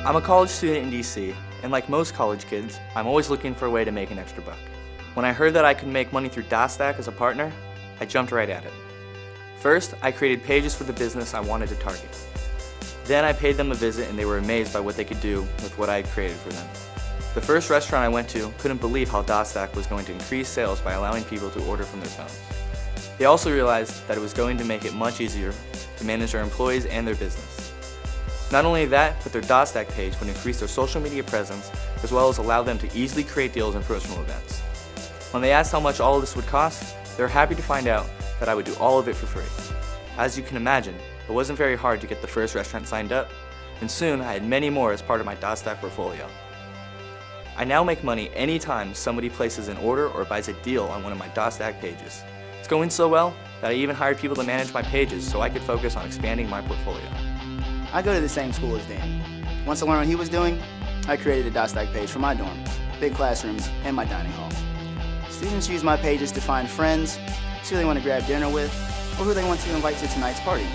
I'm a college student in DC, and like most college kids, I'm always looking for a way to make an extra buck. When I heard that I could make money through Dasdak as a partner, I jumped right at it. First, I created pages for the business I wanted to target. Then I paid them a visit and they were amazed by what they could do with what I had created for them. The first restaurant I went to couldn't believe how Dasdak was going to increase sales by allowing people to order from their phones. They also realized that it was going to make it much easier to manage their employees and their business. Not only that, but their Dasdak page would increase their social media presence as well as allow them to easily create deals and promotional events. When they asked how much all of this would cost, they were happy to find out that I would do all of it for free. As you can imagine, it wasn't very hard to get the first restaurant signed up, and soon I had many more as part of my Dasdak portfolio. I now make money anytime somebody places an order or buys a deal on one of my Dasdak pages. It's going so well that I even hired people to manage my pages so I could focus on expanding my portfolio. I go to the same school as Dan. Once I learned what he was doing, I created a Dasdak page for my dorm, big classrooms, and my dining hall. Students use my pages to find friends, see who they want to grab dinner with, or who they want to invite to tonight's party.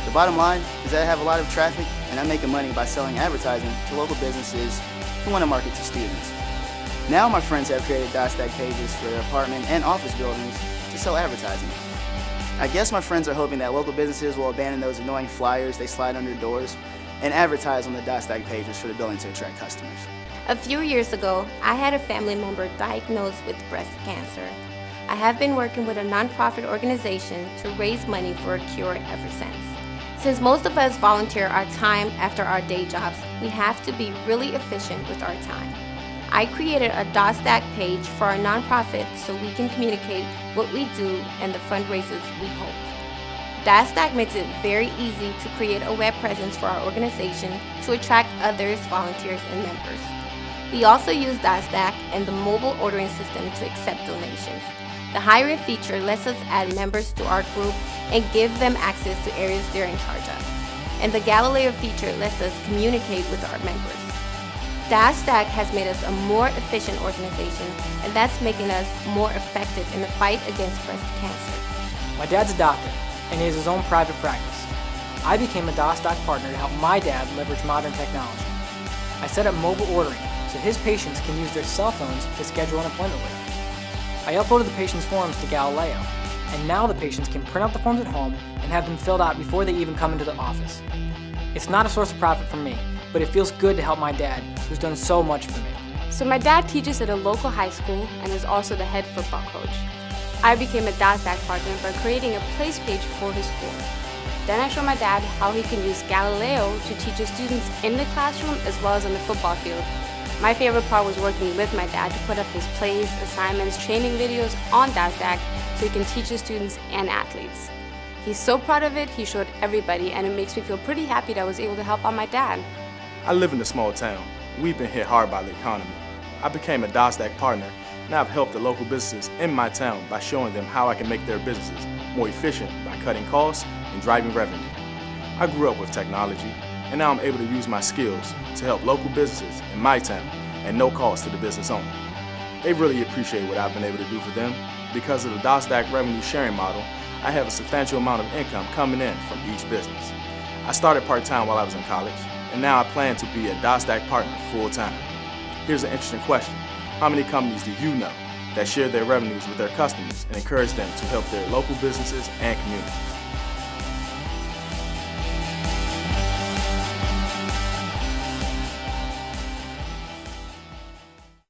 The bottom line is that I have a lot of traffic and I'm making money by selling advertising to local businesses who want to market to students. Now my friends have created Dasdak pages for their apartment and office buildings to sell advertising. I guess my friends are hoping that local businesses will abandon those annoying flyers they slide under doors and advertise on the Dasdak pages for the building to attract customers. A few years ago, I had a family member diagnosed with breast cancer. I have been working with a nonprofit organization to raise money for a cure ever since. Since most of us volunteer our time after our day jobs, we have to be really efficient with our time. I created a Dasdak page for our nonprofit so we can communicate what we do and the fundraisers we hold. Dasdak makes it very easy to create a web presence for our organization to attract others, volunteers, and members. We also use Dasdak and the mobile ordering system to accept donations. The hiring feature lets us add members to our group and give them access to areas they're in charge of. And the Galileo feature lets us communicate with our members. Dasdak has made us a more efficient organization, and that's making us more effective in the fight against breast cancer. My dad's a doctor, and he has his own private practice. I became a Dasdak partner to help my dad leverage modern technology. I set up mobile ordering so his patients can use their cell phones to schedule an appointment with him. I uploaded the patient's forms to Galileo, and now the patients can print out the forms at home and have them filled out before they even come into the office. It's not a source of profit for me, but it feels good to help my dad, who's done so much for me. So my dad teaches at a local high school and is also the head football coach. I became a Dasdak partner by creating a place page for his school. Then I showed my dad how he can use Galileo to teach his students in the classroom as well as on the football field. My favorite part was working with my dad to put up his plays, assignments, training videos on Dasdak so he can teach his students and athletes. He's so proud of it, he showed everybody, and it makes me feel pretty happy that I was able to help out my dad. I live in a small town. We've been hit hard by the economy. I became a Dasdak partner, and I've helped the local businesses in my town by showing them how I can make their businesses more efficient by cutting costs and driving revenue. I grew up with technology, and now I'm able to use my skills to help local businesses in my town at no cost to the business owner. They really appreciate what I've been able to do for them. Because of the Dasdak revenue sharing model, I have a substantial amount of income coming in from each business. I started part-time while I was in college, and now I plan to be a Dasdak partner full-time. Here's an interesting question. How many companies do you know that share their revenues with their customers and encourage them to help their local businesses and communities?